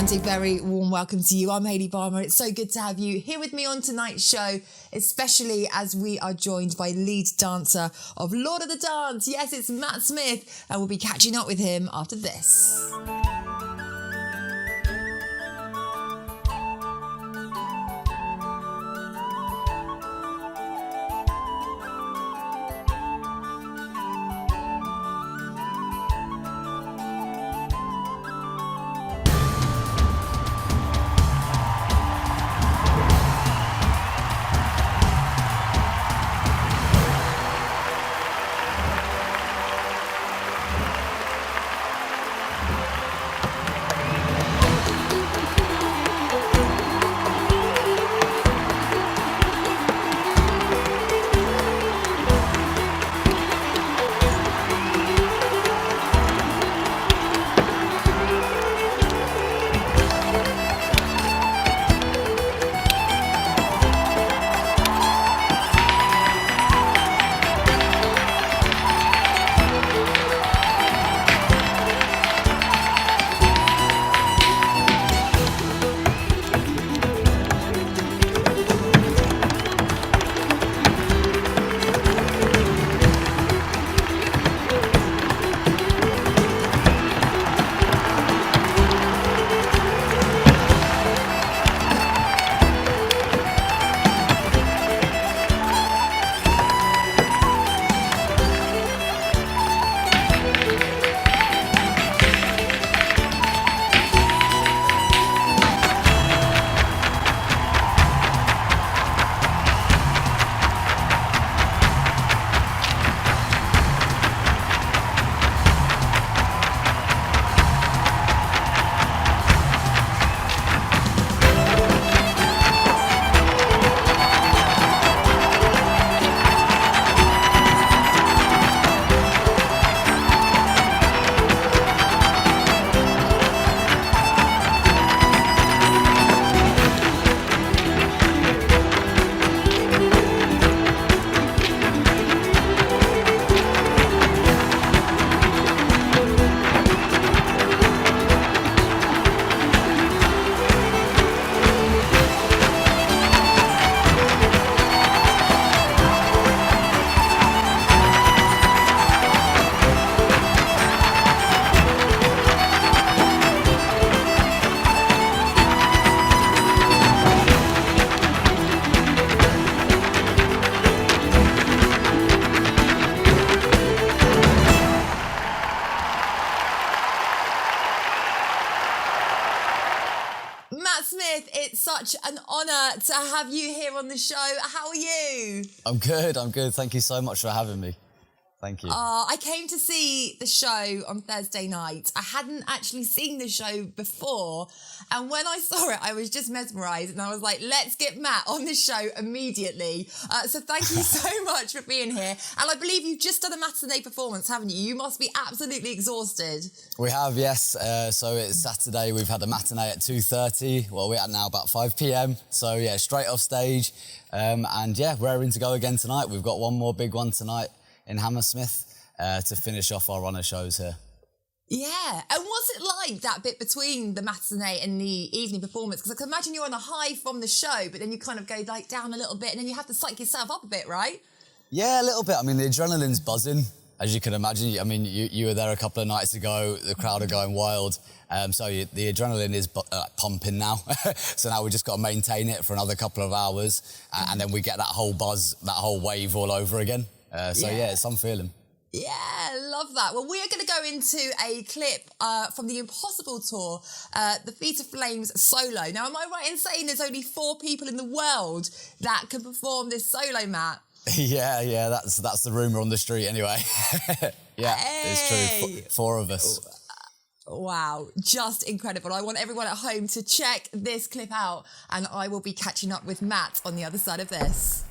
And a very warm welcome to you. I'm Hayley Palmer. It's so good to have you here with me on tonight's show, especially as we are joined by lead dancer of Lord of the Dance. Yes, it's Matt Smith, and we'll be catching up with him after this. It's such an honour to have you here on the show. How are you? I'm good. Thank you so much for having me. Thank you. I came to see the show on Thursday night. I hadn't actually seen the show before. And when I saw it, I was just mesmerised. And I was like, let's get Matt on the show immediately. So thank you so much for being here. And I believe you've just done a matinee performance, haven't you? You must be absolutely exhausted. We have, yes. So it's Saturday. We've had a matinee at 2:30. Well, we're at now about 5 p.m. So, yeah, straight off stage. And, yeah, raring to go again tonight. We've got one more big one tonight in Hammersmith to finish off our runner shows here. Yeah, and what's it like, that bit between the matinee and the evening performance? Because I can imagine you're on a high from the show, but then you kind of go like down a little bit and then you have to psych yourself up a bit, right? Yeah, a little bit. I mean, the adrenaline's buzzing, as you can imagine. I mean, you were there a couple of nights ago, the crowd are going wild. The adrenaline is pumping now. So now we just got to maintain it for another couple of hours and then we get that whole buzz, that whole wave all over again. Yeah, it's some feeling. Yeah, love that. Well, we are going to go into a clip from the Impossible Tour, the Feet of Flames solo. Now, am I right in saying there's only 4 people in the world that can perform this solo, Matt? Yeah, that's the rumour on the street anyway. Yeah, It's true. 4 of us. Wow, just incredible. I want everyone at home to check this clip out and I will be catching up with Matt on the other side of this.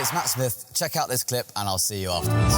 it's Matt Smith. Check out this clip and I'll see you afterwards.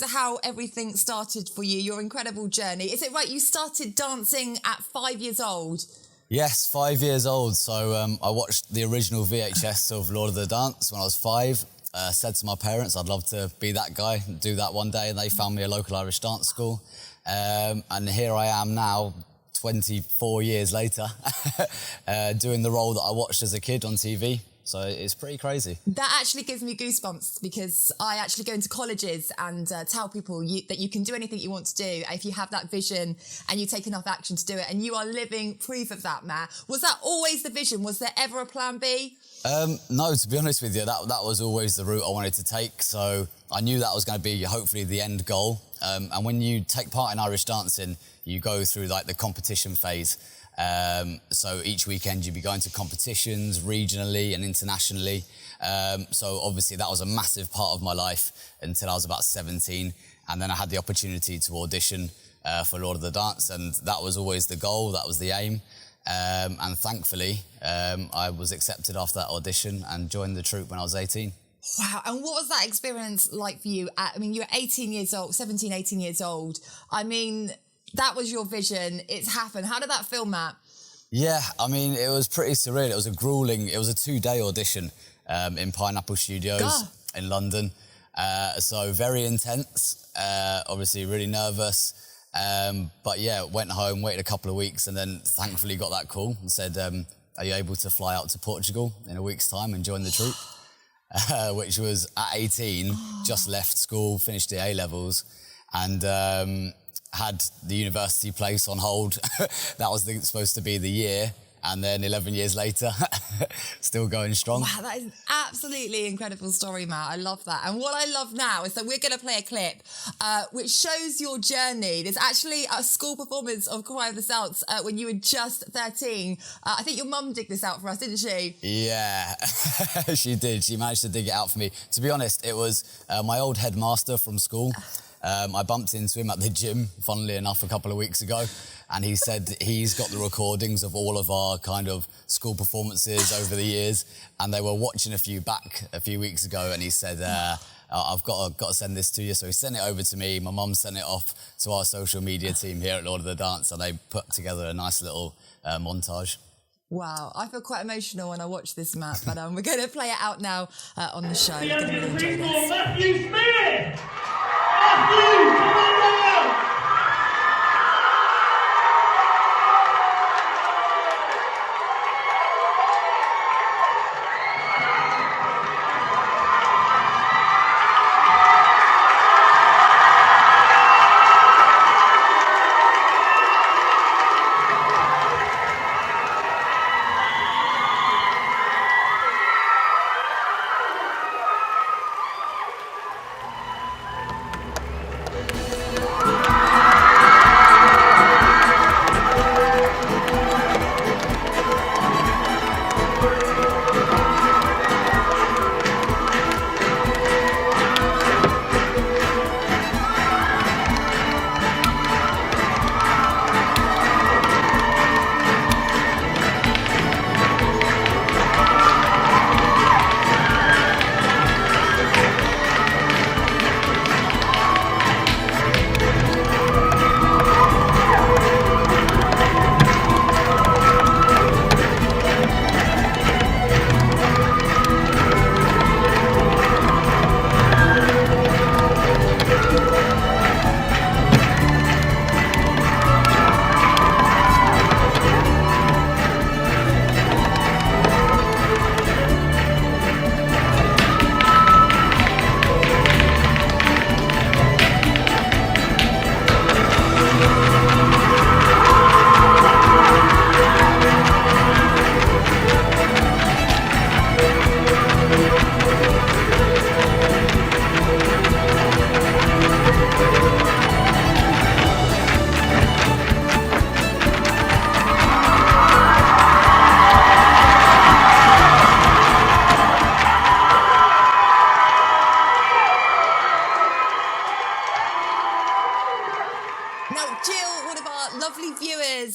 How everything started for you, your incredible journey. Is it right, you started dancing at 5 years old? Yes, 5 years old. So I watched the original VHS of Lord of the Dance when I was 5. Said to my parents I'd love to be that guy, do that one day, and they found me a local Irish dance school. And here I am now, 24 years later, doing the role that I watched as a kid on TV. So it's pretty crazy. That actually gives me goosebumps because I actually go into colleges and tell people that you can do anything you want to do if you have that vision and you take enough action to do it. And you are living proof of that, Matt. Was that always the vision? Was there ever a plan B? No, to be honest with you, that was always the route I wanted to take. So I knew that was going to be hopefully the end goal. And when you take part in Irish dancing, you go through like the competition phase. So each weekend you'd be going to competitions regionally and internationally. So obviously that was a massive part of my life until I was about 17. And then I had the opportunity to audition for Lord of the Dance, and that was always the goal, that was the aim. And thankfully, I was accepted after that audition and joined the troupe when I was 18. Wow, and what was that experience like for you? You were 18 years old, 17, 18 years old. I mean, that was your vision, it's happened. How did that feel, Matt? Yeah, it was pretty surreal. It was a 2-day audition in Pineapple Studios in London. So very intense, obviously really nervous. But yeah, went home, waited a couple of weeks, and then thankfully got that call and said, are you able to fly out to Portugal in a week's time and join the troupe? Which was at 18, just left school, finished the A-levels, and had the university place on hold. That was supposed to be the year. And then 11 years later, still going strong. Wow, that is an absolutely incredible story, Matt. I love that. And what I love now is that we're going to play a clip which shows your journey. There's actually a school performance of Choir of the Souths when you were just 13. I think your mum digged this out for us, didn't she? Yeah, she did. She managed to dig it out for me. To be honest, it was my old headmaster from school. I bumped into him at the gym, funnily enough, a couple of weeks ago, and he said he's got the recordings of all of our kind of school performances over the years, and they were watching a few back a few weeks ago, and he said, I've got to send this to you. So he sent it over to me. My mum sent it off to our social media team here at Lord of the Dance, and they put together a nice little montage. Wow, I feel quite emotional when I watch this, Matt, but we're going to play it out now on the show. You're going to really enjoy this. Matthew Smith! Matthew, come on down!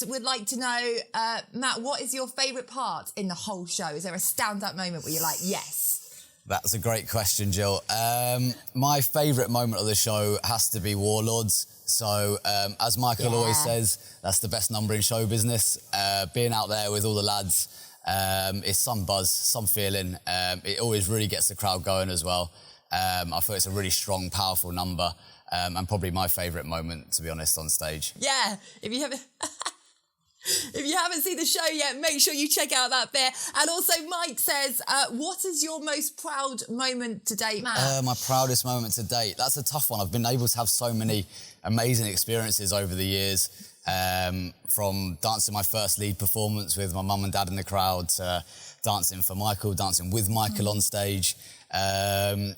Would like to know, Matt, what is your favourite part in the whole show? Is there a standout moment where you're like, yes? That's a great question, Jill. My favourite moment of the show has to be Warlords. So, as Michael always says, that's the best number in show business. Being out there with all the lads is some buzz, some feeling. It always really gets the crowd going as well. I feel it's a really strong, powerful number, and probably my favourite moment, to be honest, on stage. Yeah, if you haven't... If you haven't seen the show yet, make sure you check out that bit. And also, Mike says, what is your most proud moment to date, Matt? My proudest moment to date? That's a tough one. I've been able to have so many amazing experiences over the years, from dancing my first lead performance with my mum and dad in the crowd to dancing for Michael, dancing with Michael on stage.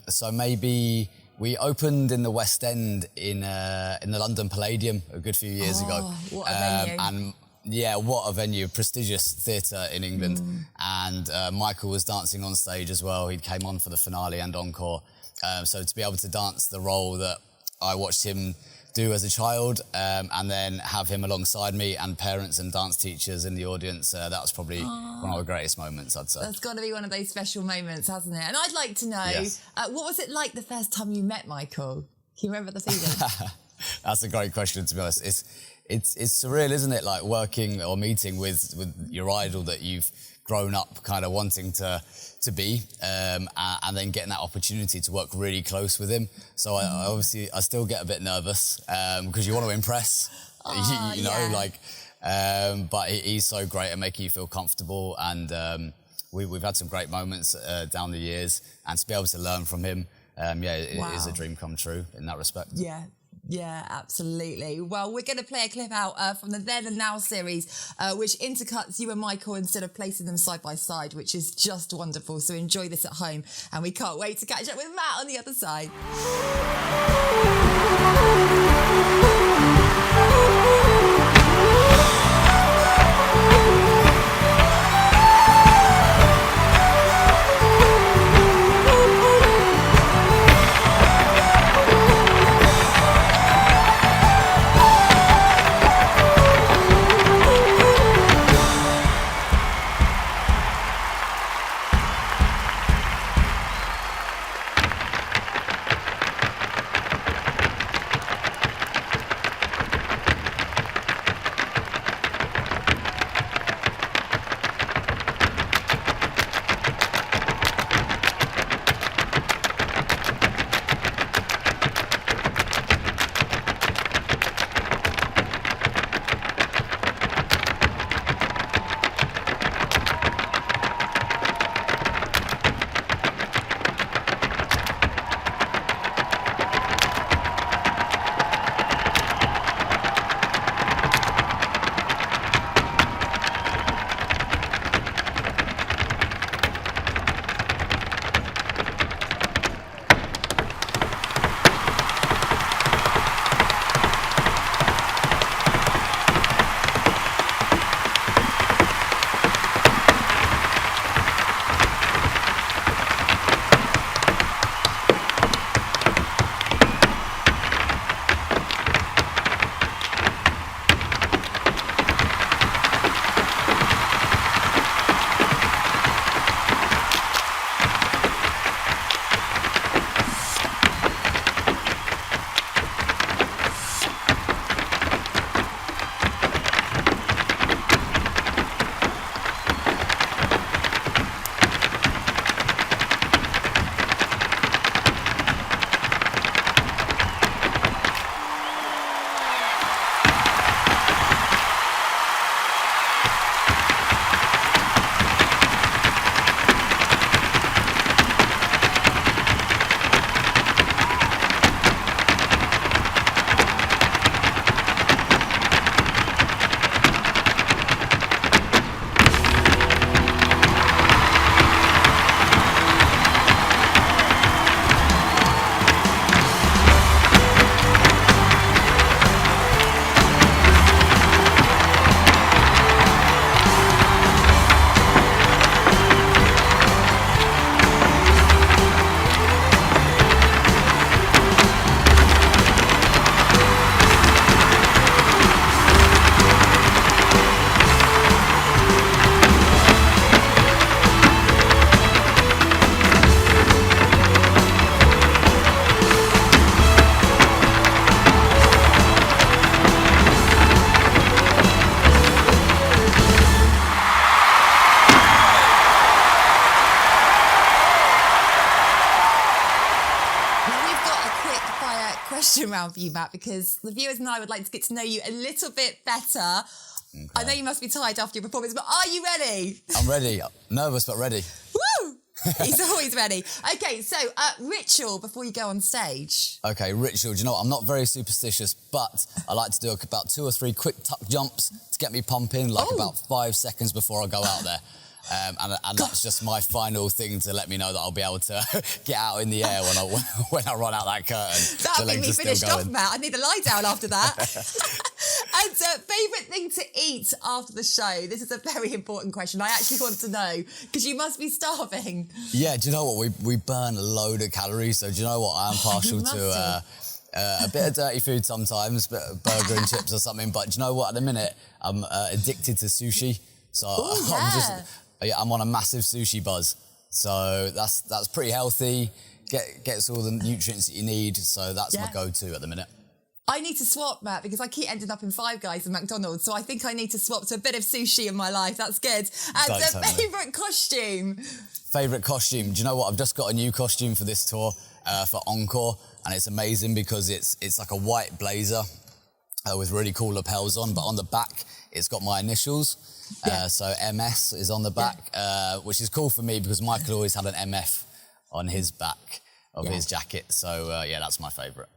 So maybe... We opened in the West End in the London Palladium a good few years ago. What a venue. And yeah, what a venue, prestigious theatre in England. And Michael was dancing on stage as well. He came on for the finale and encore. So to be able to dance the role that I watched him do as a child, and then have him alongside me and parents and dance teachers in the audience, that was probably one of the greatest moments, I'd say. That's got to be one of those special moments, hasn't it? And I'd like to know, what was it like the first time you met Michael? Can you remember the feeling? That's a great question, to be honest. It's surreal, isn't it? Like working or meeting with your idol that you've grown up kind of wanting to be, and then getting that opportunity to work really close with him. So I still get a bit nervous because you want to impress, you know, like But he's so great at making you feel comfortable, and we've had some great moments down the years, and to be able to learn from him, it is a dream come true in that respect. Yeah, absolutely. Well, we're going to play a clip out from the Then and Now series, which intercuts you and Michael instead of placing them side by side, which is just wonderful. So enjoy this at home, and we can't wait to catch up with Matt on the other side. question round for you, Matt, because the viewers and I would like to get to know you a little bit better. Okay. I know you must be tired after your performance, but are you ready? I'm ready. Nervous, but ready. Woo! He's always ready. Okay, so ritual before you go on stage. Okay, ritual. Do you know what? I'm not very superstitious, but I like to do about 2 or 3 quick tuck jumps to get me pumping, like about 5 seconds before I go out there. And that's just my final thing to let me know that I'll be able to get out in the air when I run out that curtain. That'll make me finished off, Matt. I need a lie down after that. And favourite thing to eat after the show? This is a very important question. I actually want to know, because you must be starving. Yeah, do you know what? We burn a load of calories, so do you know what? I am partial to a bit of dirty food sometimes, but burger and chips or something. But do you know what? At the minute, I'm addicted to sushi. So I'm on a massive sushi buzz. So that's pretty healthy. Gets all the nutrients that you need. So that's my go-to at the minute. I need to swap, Matt, because I keep ending up in Five Guys and McDonald's. So I think I need to swap to a bit of sushi in my life. That's good. And favourite costume? Favourite costume? Do you know what? I've just got a new costume for this tour for Encore. And it's amazing because it's like a white blazer with really cool lapels on. But on the back, it's got my initials. So MS is on the back, which is cool for me because Michael always had an MF on his back of his jacket. So yeah, that's my favourite.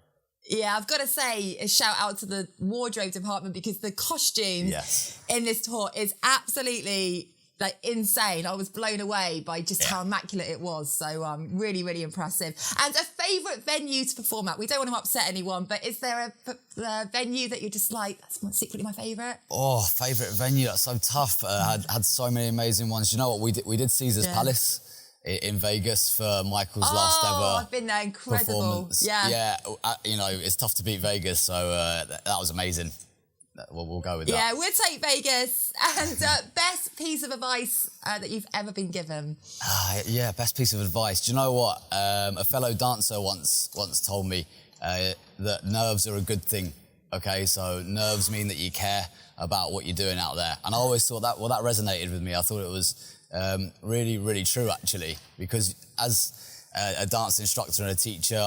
Yeah, I've got to say a shout out to the wardrobe department because the costumes in this tour is absolutely like insane. I was blown away by just how immaculate it was. So really, really impressive. And a favourite venue to perform at? We don't want to upset anyone, but is there a venue that you're just like, that's secretly my favourite? Oh, favourite venue? That's so tough. Had so many amazing ones. You know what? We did Caesar's Palace in Vegas for Michael's last ever I've been there, incredible. Performance. Yeah, you know, it's tough to beat Vegas, so that was amazing. We'll go with that. Yeah, we'll take Vegas. And best piece of advice that you've ever been given? Yeah, best piece of advice. Do you know what? A fellow dancer once told me that nerves are a good thing. Okay, so nerves mean that you care about what you're doing out there. And I always thought that resonated with me. I thought it was really, really true, actually, because as a dance instructor and a teacher,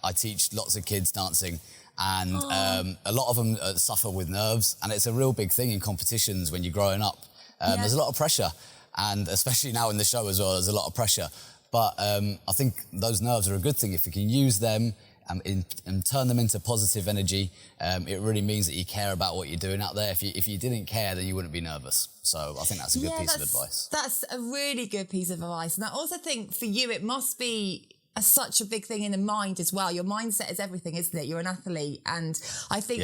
I teach lots of kids dancing, and a lot of them suffer with nerves, and it's a real big thing in competitions when you're growing up. There's a lot of pressure, and especially now in the show as well, there's a lot of pressure. But I think those nerves are a good thing. If you can use them and turn them into positive energy, it really means that you care about what you're doing out there. If you didn't care, then you wouldn't be nervous. So I think that's a good piece of advice. That's a really good piece of advice. And I also think for you, it must be such a big thing in the mind as well. Your mindset is everything, isn't it? You're an athlete. And I think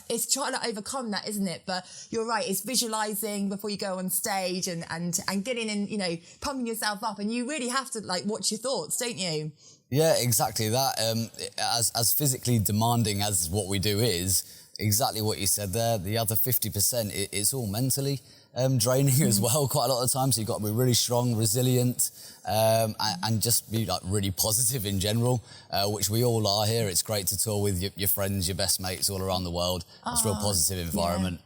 it's trying to overcome that, isn't it? But you're right, it's visualising before you go on stage and getting in, you know, pumping yourself up. And you really have to like watch your thoughts, don't you? Yeah, exactly that. As physically demanding as what we do is, exactly what you said there, the other 50%, it's all mentally draining as well quite a lot of the time. So you've got to be really strong, resilient, and just be like really positive in general, which we all are here. It's great to tour with your friends, your best mates all around the world. It's a real positive environment.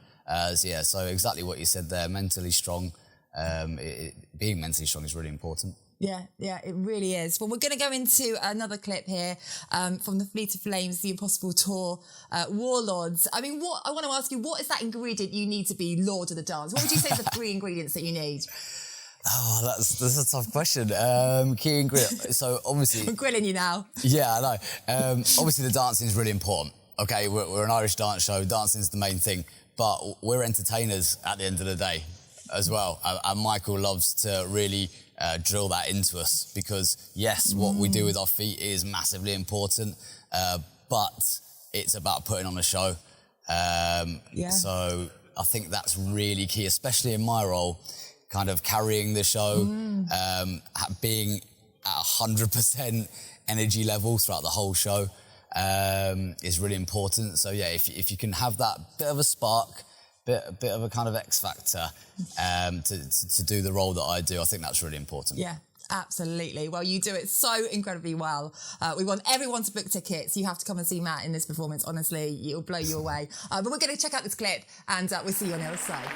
So exactly what you said there, mentally strong. Being mentally strong is really important. Yeah, it really is. Well, we're going to go into another clip here from the Fleet of Flames, The Impossible Tour, Warlords. I mean, I want to ask you, what is that ingredient you need to be Lord of the Dance? What would you say is the 3 ingredients that you need? Oh, that's a tough question. Key ingredient. So obviously, I'm grilling you now. Yeah, I know. Obviously, the dancing is really important. Okay, we're an Irish dance show. Dancing is the main thing, but we're entertainers at the end of the day as well. And Michael loves to really drill that into us because, yes, what we do with our feet is massively important, but it's about putting on a show. So I think that's really key, especially in my role, kind of carrying the show, being at 100% energy level throughout the whole show is really important. So, yeah, if you can have that bit of a spark, bit of a kind of X factor to do the role that I do, I think that's really important. Yeah, absolutely. Well, you do it so incredibly well. We want everyone to book tickets. You have to come and see Matt in this performance. Honestly, it'll blow you away. But we're going to check out this clip and we'll see you on the other side.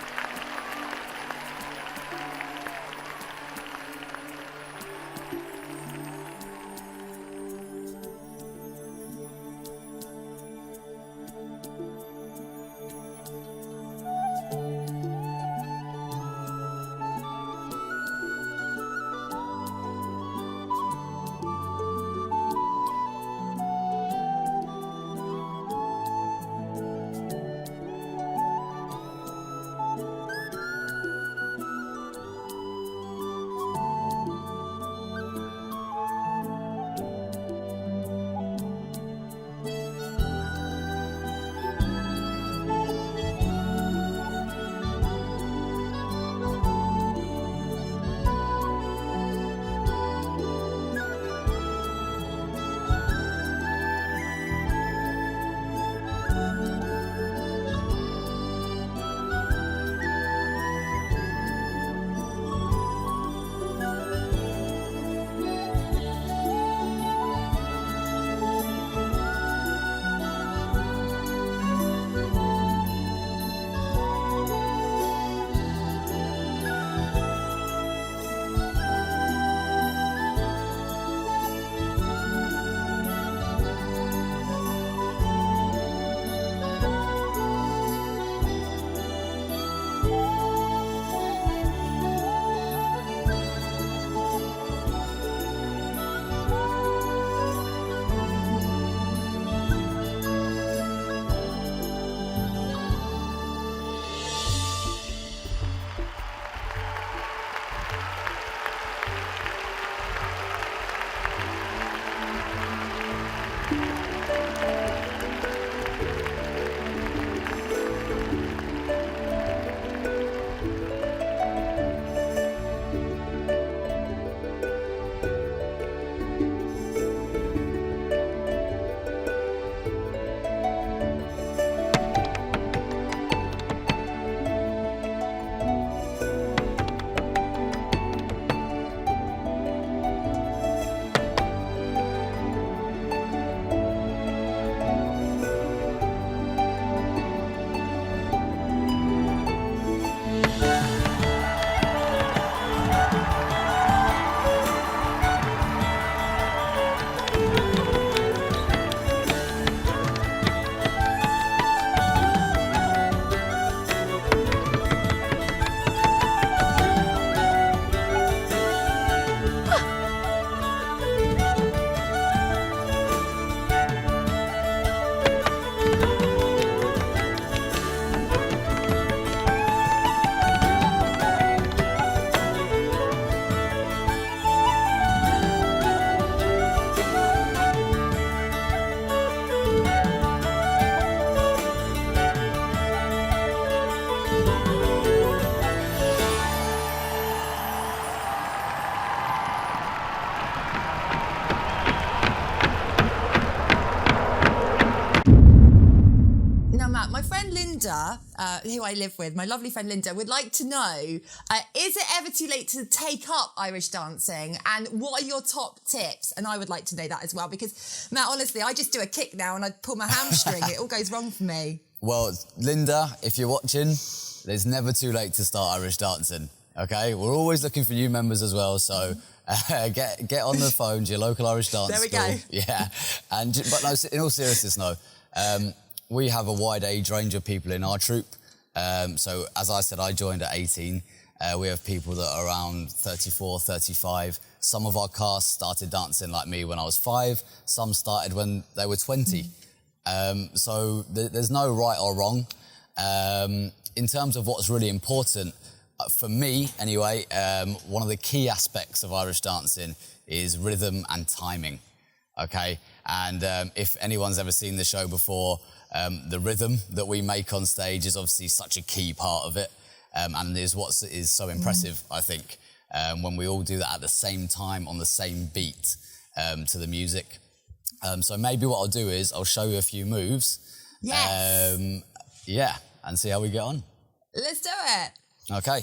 Linda, who I live with, my lovely friend Linda, would like to know, is it ever too late to take up Irish dancing? And what are your top tips? And I would like to know that as well, because, Matt, honestly, I just do a kick now and I pull my hamstring. It all goes wrong for me. Well, Linda, if you're watching, there's never too late to start Irish dancing, okay? We're always looking for new members as well, so get on the phone to your local Irish dance There we school. go. Yeah, but no, in all seriousness, no. We have a wide age range of people in our troupe. So, as I said, I joined at 18. We have people that are around 34, 35. Some of our cast started dancing like me when I was 5. Some started when they were 20. So there's no right or wrong. In terms of what's really important, for me anyway, one of the key aspects of Irish dancing is rhythm and timing, okay? And if anyone's ever seen the show before, the rhythm that we make on stage is obviously such a key part of it, and is what is so impressive, I think, when we all do that at the same time on the same beat to the music. So maybe what I'll do is I'll show you a few moves. Yes. Yeah, and see how we get on. Let's do it. Okay.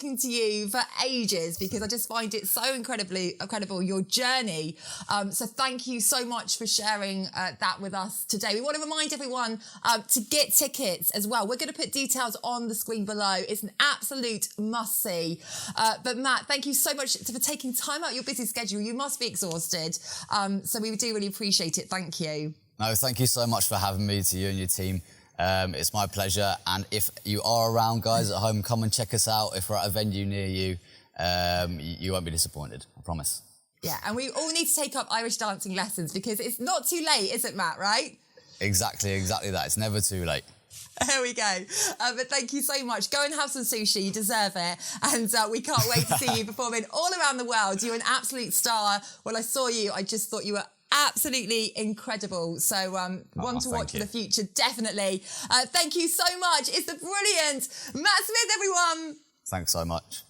talking to you for ages because I just find it so incredible, your journey. So thank you so much for sharing that with us today. We want to remind everyone to get tickets as well. We're going to put details on the screen below. It's an absolute must-see. But Matt, thank you so much for taking time out of your busy schedule. You must be exhausted. So we do really appreciate it. Thank you. No, thank you so much for having me, to you and your team. It's my pleasure. And if you are around, guys, at home, come and check us out. If we're at a venue near you, you won't be disappointed, I promise. Yeah, and we all need to take up Irish dancing lessons because it's not too late, is it, Matt, right? Exactly that. It's never too late. There we go. But thank you so much. Go and have some sushi. You deserve it. And we can't wait to see you performing all around the world. You're an absolute star. When I saw you, I just thought you were absolutely incredible. So one to watch for the future, definitely. Thank you so much. It's the brilliant Matt Smith, everyone. Thanks so much.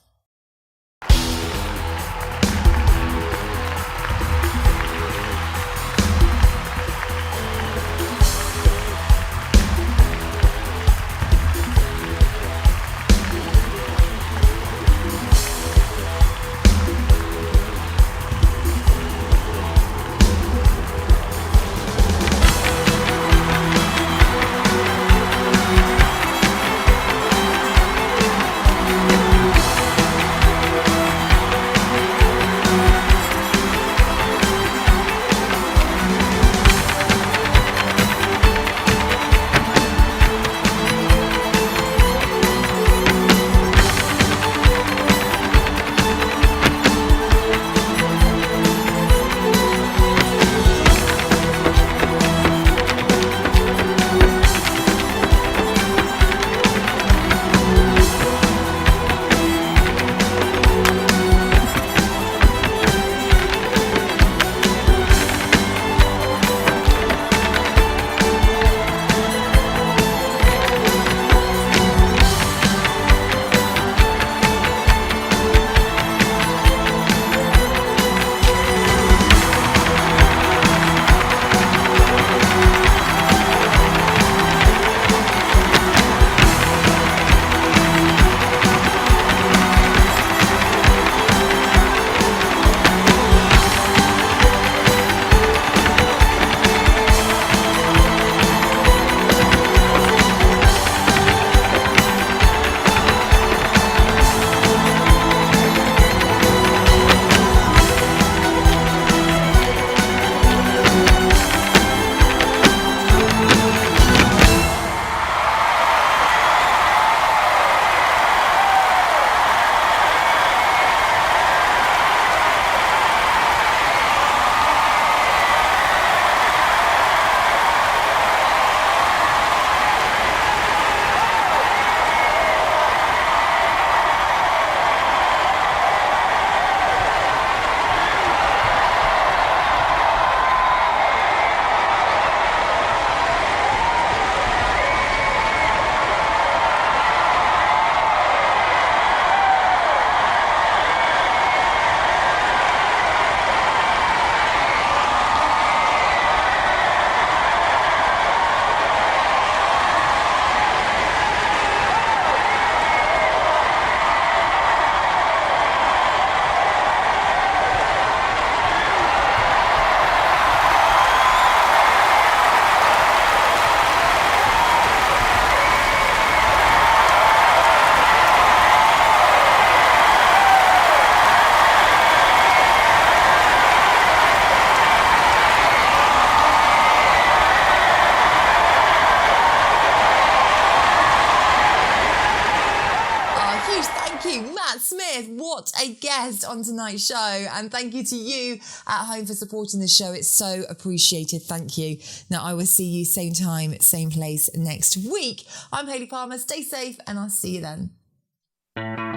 Smith, what a guest on tonight's show. And thank you to you at home for supporting the show. It's so appreciated. Thank you. Now, I will see you same time, same place next week. I'm Hayley Palmer. Stay safe and I'll see you then.